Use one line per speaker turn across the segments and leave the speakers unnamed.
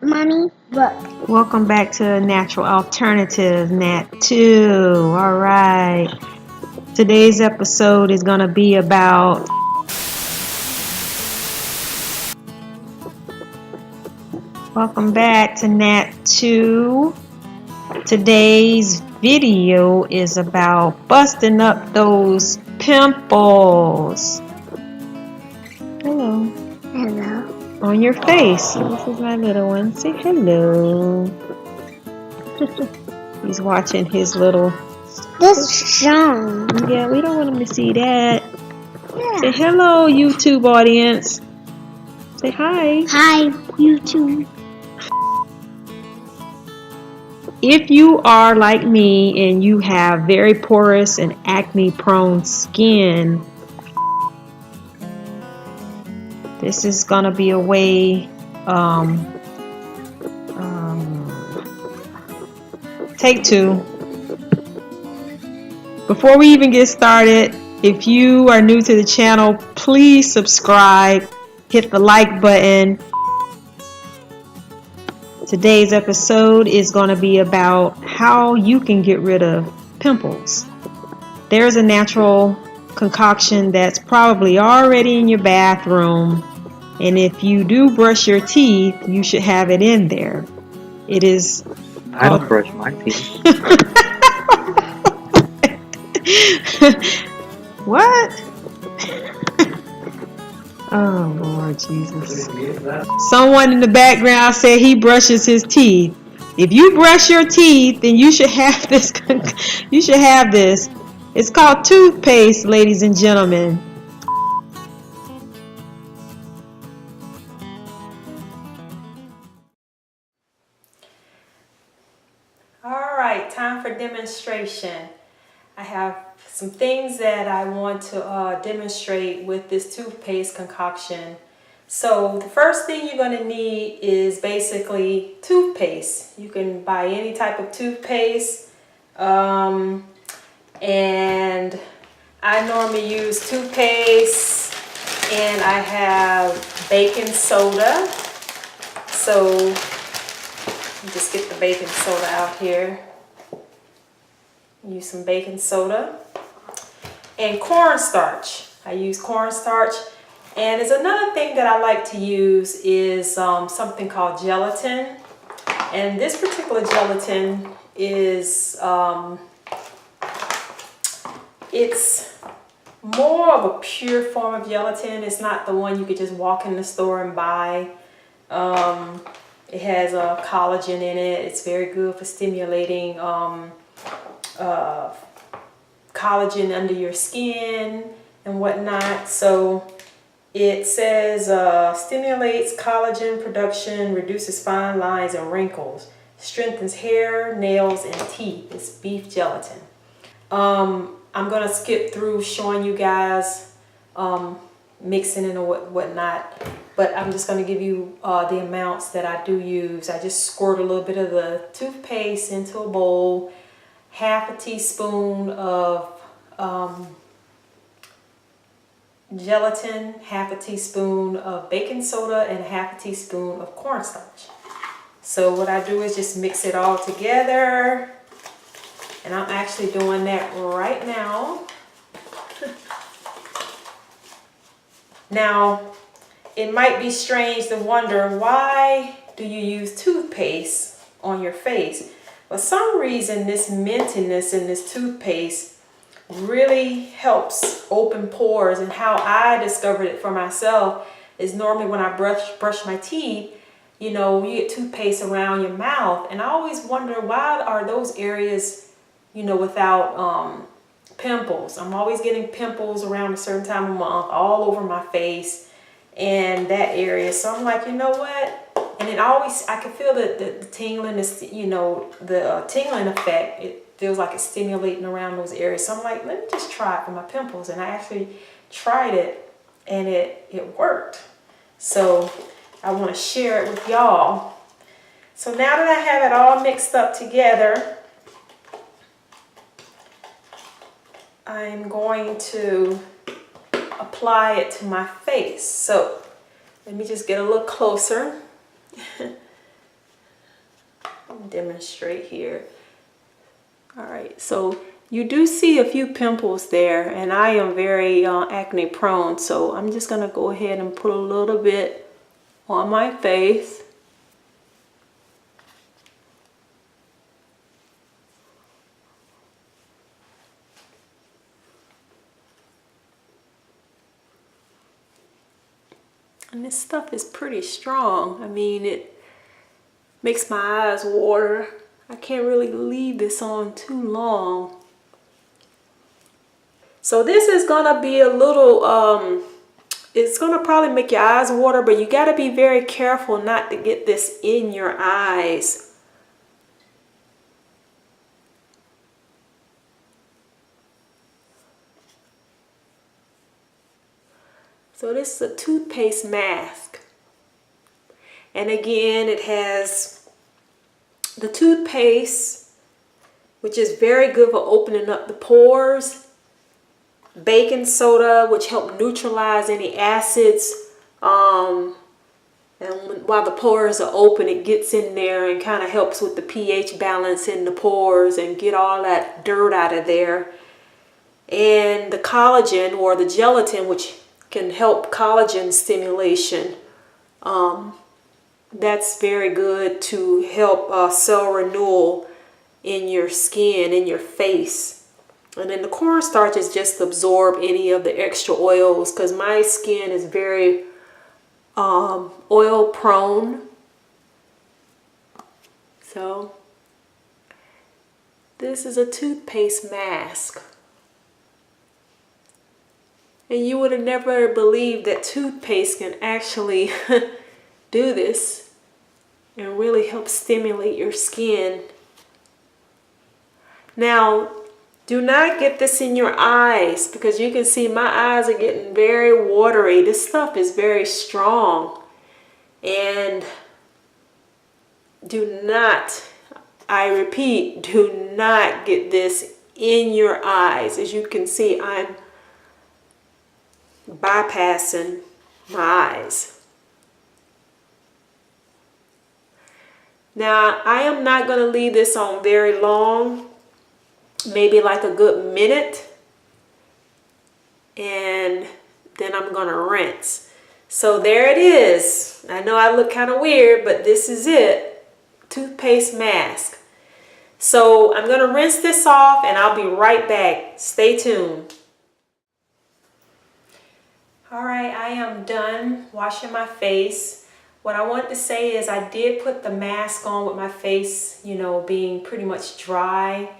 Mommy, look.
Welcome back to Natural Alternative, Nat 2. All right. Today's episode is going to be about Welcome back to Nat 2. Today's video is about busting up those pimples. Hello.
Hello.
On your face. This is my little one. Say hello. He's watching his little...
This Sean.
Yeah, we don't want him to see that.
Yeah.
Say hello, YouTube audience. Say hi.
Hi, YouTube.
If you are like me and you have very porous and acne-prone skin, this is gonna be a way. Take two. Before we even get started, if you are new to the channel, please subscribe, hit the like button. Today's episode is going to be about how you can get rid of pimples. There's a natural concoction that's probably already in your bathroom, and if you do brush your teeth, you should have it in there. It is...
I don't brush my teeth.
What? Oh, Lord Jesus. Someone in the background said he brushes his teeth. If you brush your teeth, then you should have this. You should have this. It's called toothpaste, ladies and gentlemen. All right, time for demonstration. I have some things that I want to demonstrate with this toothpaste concoction. So the first thing you're going to need is basically toothpaste. You can buy any type of toothpaste, and I normally use toothpaste, and I have baking soda. So just get the baking soda out here. Use some baking soda and cornstarch. I use cornstarch, and there's another thing that I like to use is something called gelatin, and this particular gelatin is it's more of a pure form of gelatin. It's not the one you could just walk in the store and buy. It has collagen in it. It's very good for stimulating collagen under your skin and whatnot. So it says stimulates collagen production, reduces fine lines and wrinkles, strengthens hair, nails, and teeth. It's beef gelatin. I'm gonna skip through showing you guys mixing and whatnot, but I'm just gonna give you the amounts that I do use. I just squirt a little bit of the toothpaste into a bowl, half a teaspoon of gelatin, half a teaspoon of baking soda, and half a teaspoon of cornstarch. So what I do is just mix it all together, and I'm actually doing that right now. Now, it might be strange to wonder, why do you use toothpaste on your face? For some reason, this mintiness in this toothpaste really helps open pores, and how I discovered it for myself is normally when I brush my teeth, you know, you get toothpaste around your mouth, and I always wonder, why are those areas, you know, without pimples? I'm always getting pimples around a certain time of month all over my face and that area. So I'm like, you know what? And it always, I can feel the tingling, you know, the tingling effect. It feels like it's stimulating around those areas. So I'm like, let me just try it for my pimples. And I actually tried it, and it worked. So I want to share it with y'all. So now that I have it all mixed up together, I'm going to apply it to my face. So let me just get a little closer. demonstrate here. All right, so you do see a few pimples there, and I am very acne prone, so I'm just gonna go ahead and put a little bit on my face. And this stuff is pretty strong. I mean, it makes my eyes water. I can't really leave this on too long. So this is gonna be a little, it's gonna probably make your eyes water, but you gotta be very careful not to get this in your eyes. So this is a toothpaste mask. And again, it has the toothpaste, which is very good for opening up the pores. Baking soda, which help neutralize any acids. And while the pores are open, it gets in there and kind of helps with the pH balance in the pores and get all that dirt out of there. And the collagen or the gelatin, which can help collagen stimulation. That's very good to help cell renewal in your skin, in your face. And then the cornstarch is just to absorb any of the extra oils, because my skin is very oil prone. So this is a toothpaste mask. And you would have never believed that toothpaste can actually do this and really help stimulate your skin. Now, do not get this in your eyes, because you can see my eyes are getting very watery. This stuff is very strong. And do not, I repeat, do not get this in your eyes. As you can see, I'm bypassing my eyes. Now, I am not going to leave this on very long, maybe like a good minute, and then I'm going to rinse. So there it is. I know I look kind of weird, but this is it. Toothpaste mask. So I'm going to rinse this off and I'll be right back. Stay tuned. All right, I am done washing my face. What I want to say is I did put the mask on with my face, you know, being pretty much dry.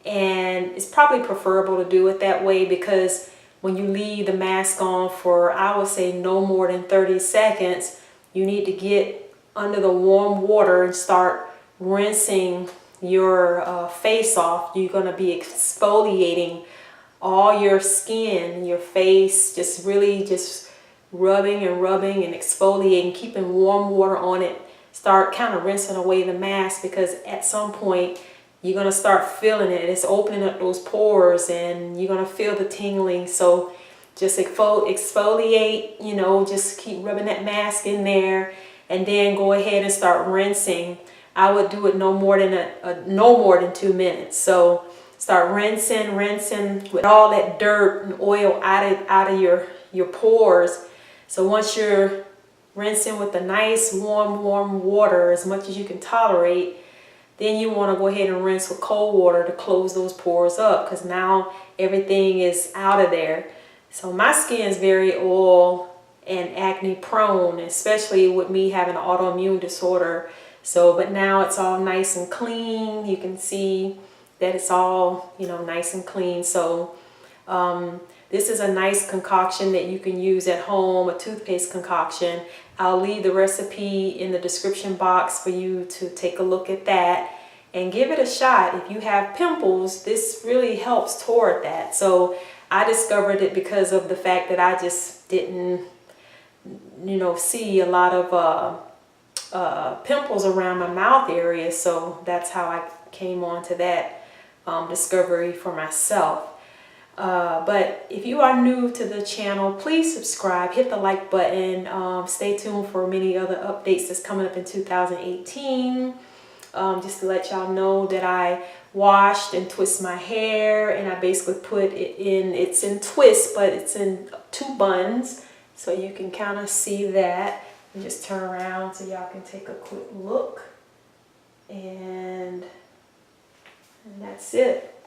And it's probably preferable to do it that way, because when you leave the mask on for, I would say, no more than 30 seconds, you need to get under the warm water and start rinsing your face off. You're going to be exfoliating all your skin, your face, just really just rubbing and exfoliating, keeping warm water on it. Start kind of rinsing away the mask, because at some point you're going to start feeling it. It's opening up those pores and you're going to feel the tingling. So just exfoliate, you know, just keep rubbing that mask in there, and then go ahead and start rinsing. I would do it no more than 2 minutes. So start rinsing with all that dirt and oil out of your pores. So once you're rinsing with the nice warm water, as much as you can tolerate, then you want to go ahead and rinse with cold water to close those pores up, because now everything is out of there. So my skin is very oil and acne prone, especially with me having an autoimmune disorder. So, but now it's all nice and clean. You can see that it's all, you know, nice and clean. So this is a nice concoction that you can use at home, a toothpaste concoction. I'll leave the recipe in the description box for you to take a look at that and give it a shot. If you have pimples, this really helps toward that. So I discovered it because of the fact that I just didn't, you know, see a lot of pimples around my mouth area. So that's how I came on to that discovery for myself. But if you are new to the channel, please subscribe, hit the like button, stay tuned for many other updates that's coming up in 2018. just to let y'all know that I washed and twist my hair, and I basically put it in, it's in twists, but it's in 2 buns, so you can kind of see that. And just turn around so y'all can take a quick look, and that's it.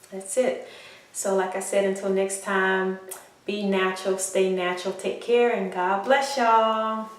That's it. So like I said, until next time, be natural, stay natural, take care, and God bless y'all.